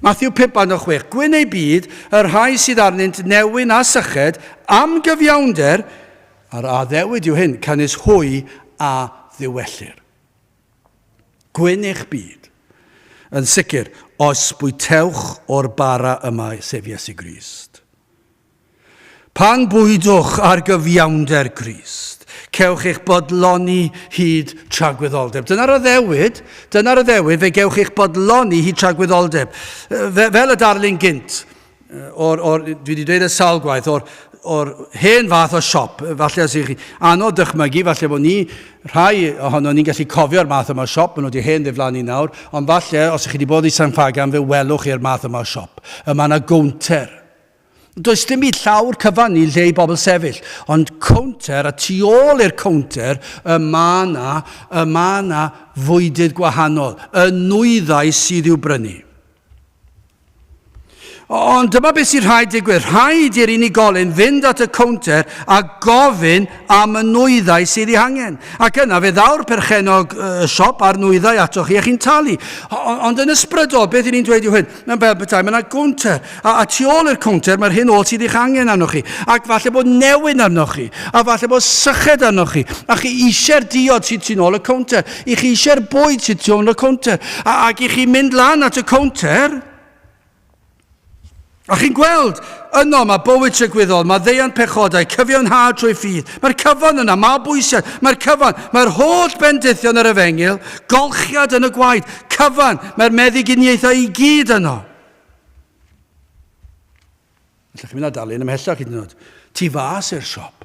Matthew 5:6. Gwyn ei byd, yr rhai sydd arnynt newyn a syched am gyfiawnder, a'r addewid yw hyn, cynnes hwy a ddiwellir. Gwyn eich byd. Yn sicr, os bwytewch o'r bara yma, sef Iesu Grist. Pan bwydwch ar gyfiawnder Grist, cewch eich bodloni hyd tragwyddoldeb. Dyna'r addewid, fe gewch eich bodloni hyd tragwyddoldeb. Fel y darlun gynt, dwi wedi dweud y sawl gwaith, o'r hen fath o siop, falle os ych chi anodd dychmygu, falle bod ni, rhai ohono ni'n gallu cofio'r math yma o siop, maen nhw wedi hen ddiflannu nawr, ond falle os ych chi wedi bod i San Fagam, fe welwch i'r math yma o siop. Yma yna gownter. Does dim byd llawr cyfan i lle i bobl sefyll, ond cownter, a tu ôl i'r cownter, yma na fwydydd gwahanol, y nwyddau sydd i'w brynu. Ond dyma beth sy'n rhaid digwydd. Rhaid i'r unigolyn fynd at y cownter a gofyn am y nwyddau sydd ei hangen. Ac yna fe ddaw'r perchenog siop a'r nwyddau atoch chi a chi'n talu. Ond yn ysbrydol, beth ni'n dweud yw hyn? Mae'n fel bethau, mae'n cownter. A tu ôl i'r cownter, mae'r hyn ôl sydd eich angen arnoch chi. Ac falle bod newyn arnoch chi. A falle bod syched arnoch chi. A chi eisiau'r diod sydd tu ôl y cownter. I chi eisiau'r bwyd sydd tu ôl y cownter. Ac i chi mynd lan at y cownter. A chi'n gweld, yno mae bywyd trygwyddol, mae ddeiant pechodau, cyfiawnhad trwy ffydd. Mae'r cyfan yna, mae bwysau, mae'r holl bendithion yr efengil, golchiad yn y gwaed, cyfan, mae'r meddyginiaethau i gyd yno. Felly chi'n mynd â dalun ymhellach hyd yn oed. Tu fas i'r siop.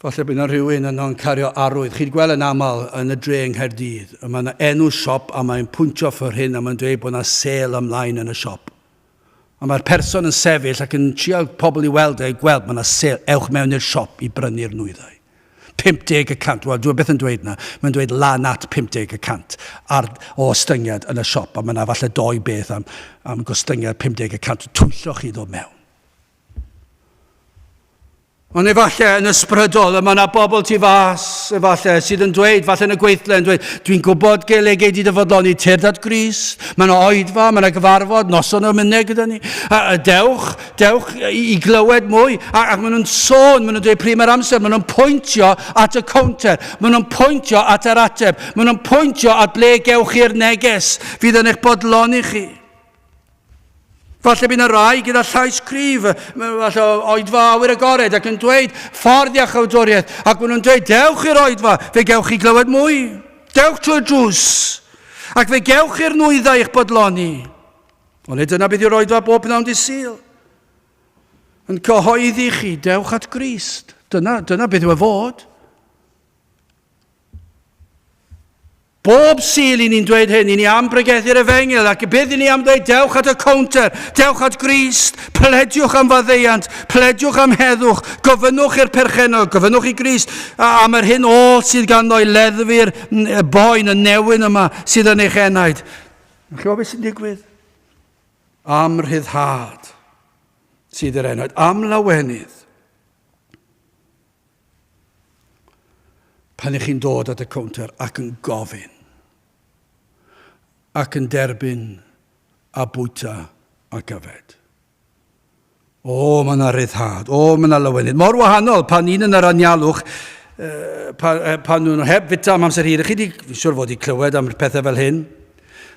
Falle bydd yna rhywun yno'n cario arwydd. Chi'n gweld yn aml yn y dre yng Nghaerdydd. Mae yna enw siop a mae'n pwyntio ffwrdd hyn a mae'n dweud bod yna sale ymlaen yn y siop. A mae'r person yn sefyll ac yn trial pobl i weld gweld mae yna sale. Ewch mewn i'r siop i brynu'r nwyddau. 50%. Wel, dwi'n beth yn dweud yna. Mae'n dweud lan at 50% o ostyngiad yn y siop. A mae yna falle 2 beth am gostyngiad 50%. Twylloch chi ddod mewn. Ond efallai yn ysbrydol, mae yna bobl tu fas, efallai, sydd yn dweud, falle yn y gweithle, yn dweud, dwi'n gwybod gelegau di dyfodloni tyrd Grist, mae yna oedfa, mae yna gyfarfod, noson o myneg gyda ni. Dewch i glywed mwy. Ac maen nhw'n sôn, maen nhw'n dweud pryd mae'r amser, maen nhw'n pwyntio at y cownter, maen nhw'n pwyntio at yr ateb, maen nhw'n pwyntio at ble gewch chi'r neges, fydd yn eich bodloni chi. Falle bydd yna rai gyda llais cryf, falle oedfa awyr agored ac yn dweud ffordd iachawdwriaeth. Ac maen nhw'n dweud, dewch i'r oedfa, fe gewch chi glywed mwy. Dewch trwy'r drws. Ac fe gewch i'r nwyddau eich bodloni. Ond dyna bydd yw'r oedfa bob pnawn dydd Sul. Yn cyhoeddi chi, dewch at Grist. Dyna bydd yw e fod. Bob Sul i ni'n dweud hyn, i ni am bregethu'r efengil, ac beth i ni am dweud, dewch at y cownter, dewch at Grist, plediwch am faddeiant, plediwch am heddwch, gofynnwch i'r perchenog, gofynnwch i Grist, a mae'r hyn ôl sydd ganddo i leddfu'r boen y newyn yma sydd yn eich enaid. Chi'n gwybod beth sy'n digwydd? Am rhyddhad sydd yr enaid, am lawenydd. Pan ych chi'n dod at y cownter ac yn gofyn, ac yn derbyn a bwyta ac yfed. Mae yna ryddhad, mae yna lawenydd. Mor wahanol pan un yn yr anialwch, pan nhw'n heb fita am amser hir, chi wedi siwr fod i clywed am pethau fel hyn.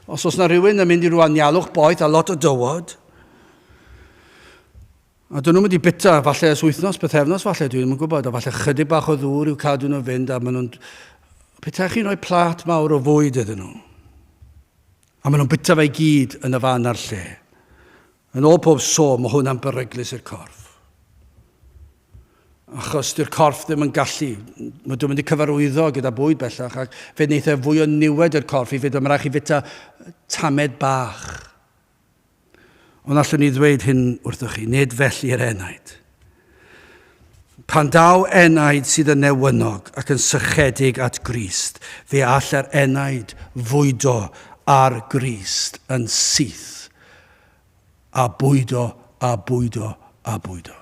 Os oes yna rhywun yn mynd i rhyw anialwch boeth a lot o dywod, a dyn nhw'n mynd i bita, falle wythnos, bythefnos, falle dwi'n gwybod, a falle chydig bach o ddŵr i'w cadw nhw fynd, a maen nhw'n... Bita chi'n rhoi plat mawr o fwyd iddyn nhw. A maen nhw'n bita fe i gyd yn y fan ar lle. Yn ôl pob sôn, mae hwnna'n beryglus i'r corff. Achos dy'r corff ddim yn gallu. Mae dwi'n mynd i cyfarwyddo gyda bwyd bellach, ac fe wneith e fwy o niwed i'r corff i fyd, mae'n rhaid i fita tamed bach. Ond allwn ni ddweud hyn wrthoch chi, nid felly yr enaid. Pan daw enaid sydd yn newynog ac yn sychedig at Grist, fe alla'r enaid fwydo ar Grist yn syth, a bwydo, a bwydo, a bwydo.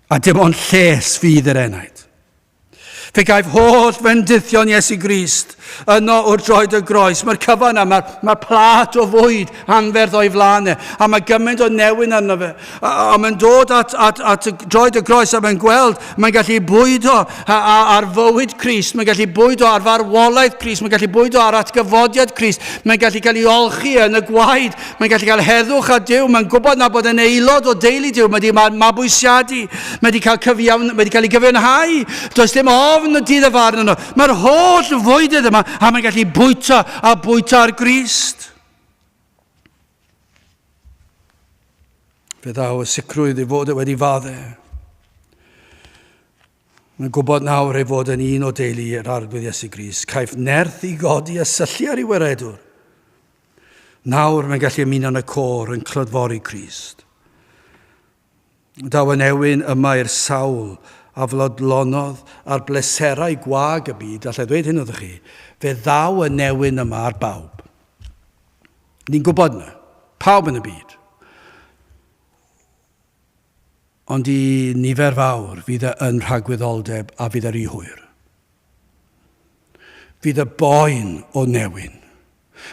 A dim ond lles fydd yr enaid. Fe gaif holl fendithion Iesu Grist yno wrth droed y groes. Mae'r cyfan yma, mae'r plat o fwyd anferth o'i flanau, a mae gymaint o newyn arno fe. A mae'n dod at droed y groes a mae'n gweld, mae'n gallu bwydo ar fywyd Crist, mae'n gallu bwydo ar farwolaeth Crist, mae'n gallu bwydo ar atgyfodiad Crist, mae'n gallu cael ei olchi yn y gwaed, mae'n gallu cael heddwch a Duw, mae'n gwybod na bod yn aelod o deulu Duw, mae wedi mabwysiadu, mae wedi cael ei gyfiawnhau, does dim ofn y dydd y farn yno. Mae'r holl fwydydd yma, a mae'n gallu bwyta a bwyta ar Grist. Fe ddaw y sicrwydd ei fod wedi faddau. Mae'n gwybod nawr ei fod yn un o deulu yr arglwydd Iesu Grist. Caiff nerth i godi a syllu ar ei weredwr. Nawr mae'n gallu ymuno yn y côr yn clodfori Crist. Daw y newyn yma i'r sawl a flodlonodd a'r bleserau gwag y byd, allai ddweud hyn wrthych chi, fe ddaw y newyn yma ar bawb. Ni'n gwybod na, pawb yn y byd. Ond i nifer fawr fydd yn rhagwyddoldeb a fydd yr hwyr. Fydd y boen o newyn.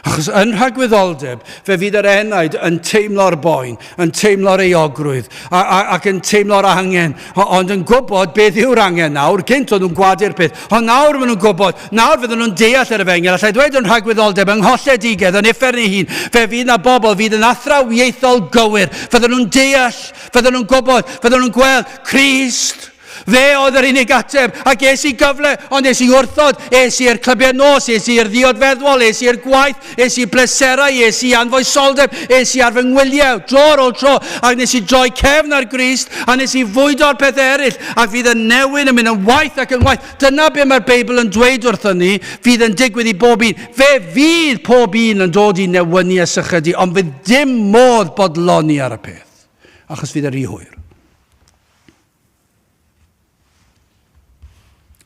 Achos yn rhagwyddoldeb, fe fydd yr enaid yn teimlo'r boen, yn teimlo'r eogrwydd, ac yn teimlo'r angen, ond yn gwybod beth yw'r angen nawr, gynt o'n nhw'n gwadu'r peth, ond nawr maen nhw'n gwybod, nawr fydden nhw'n deall yr efengel, allai dweud yn rhagwyddoldeb, yng ngholledigedd, yn effer neu hun, fe fydd na bobl, fydd yn athrawieithol gywir, fydden nhw'n deall, fydden nhw'n gwybod, fydden nhw'n gweld, Crist, fe oedd yr unig ateb, ac es i gyfle, ond es i wrthod, es i'r clybiau nos, es i'r ddiodfeddwol, es i'r gwaith, es i bleserau, es i anfoesoldeb, es i ar fy ngwyliau, tro ar ôl tro, ac nes i droi cefn ar Grist, a nes i fwydo'r peth eraill, ac fydd y newyn yn mynd yn waith ac yn waith. Dyna be mae'r Beibl yn dweud wrthyn ni, fydd yn digwydd i bob un. Fe fydd pob un yn dod i newynu a sychedi, ond fydd dim modd bodloni ar y peth, achos fydd yr hwyr.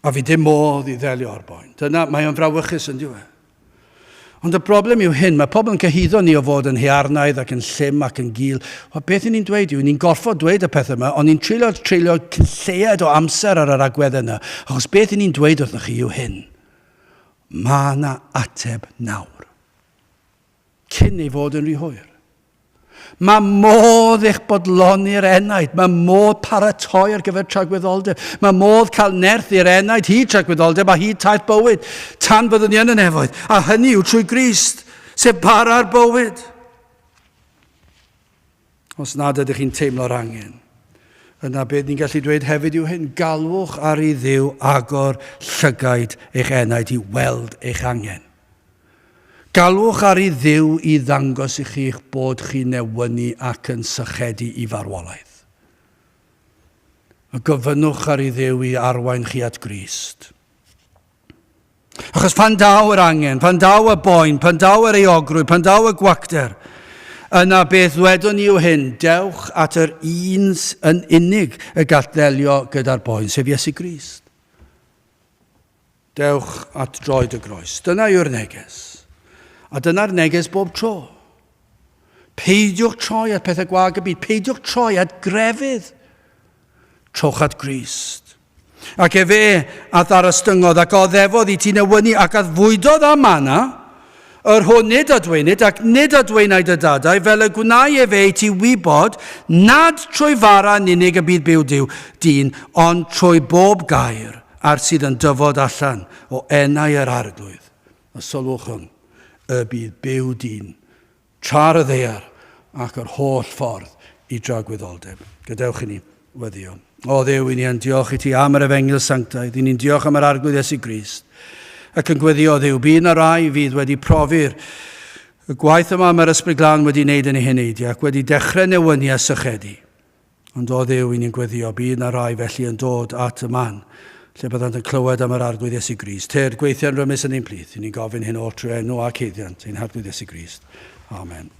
A fi dim modd i ddelio ar boen. Dyna, mae o'n frawychus yn diwedd. Ond y broblem yw hyn, mae pobl yn cyhuddo ni o fod yn hiarnaidd ac yn llym ac yn gul. O beth ni'n dweud yw, ni'n gorfod dweud y peth yma, ond ni'n treulio lleuad o amser ar yr agwedd yna. Achos beth ni'n dweud wrthych chi yw hyn. Mae yna ateb nawr. Cyn ei fod yn rhy hwyr. Mae modd eich bodloni'r enaid. Mae modd paratoi ar gyfer tragwyddoldeb. Mae modd cael nerth i'r enaid hyd tragwyddoldeb a hyd taith bywyd. Tan byddwn ni yn y nefoedd. A hynny yw trwy Grist, sef para'r bywyd. Os nad ydych chi'n teimlo'r angen. Yna beth ni'n gallu dweud hefyd yw hyn. Galwch ar ei Dduw agor llygaid eich enaid i weld eich angen. Galwch ar ei Dduw i ddangos i chi eich bod chi newynu ac yn sychedu i farwolaeth. A gofynnwch ar ei Dduw i arwain chi at Grist. Achos pan daw yr angen, pan daw y boen, pan daw yr eogrwydd, pan daw y gwacter, yna beth wedwn ni yw hyn, dewch at yr un yn unig y gall ddelio gyda'r boen, sef Iesu Grist. Dewch at droed y groes. Dyna yw'r neges. A dyna'r neges bob tro. Peidiwch troi at pethau gwag y byd. Peidiwch troi at grefydd. Trowch at Grist. Ac fe ath ar ystyngodd ac oddefodd i ti newynu ac ath fwydodd a mana, yr hwn nid a dweinid ac nid a dweinaid y dadau, fel y gwnau e fe i ti wybod, nad trwy fara yn unig y bydd byw dyn, ond trwy bob gair ar sydd yn dyfod allan o enau yr arglwydd. A sylwch hwn. Y bydd byw dyn, tra'r y ddear ac yr holl ffordd i dragwyddoldeb. Gadewch i ni weddio. O Dduw, i ni yn diolch i ti am yr efengil sanctaidd, i ni'n diolch am yr arglwydd Iesu Grist. Ac yn gweddio Dduw, bydd na rai fydd wedi profi'r y gwaith yma mae'r Ysbryd Glân wedi wneud yn ei heneidio ac wedi dechrau newynu a sychedu. Ond o Dduw, i ni'n gweddio, bydd na rai felly yn dod at y man, lle byddant yn clywed am yr arglwydd Iesu Grist. Te'r gweithio'n rymus yn ein plith. I ni'n gofyn hyn o'r trwy enw ac heiddiant. Ein arglwydd Iesu Grist. Amen.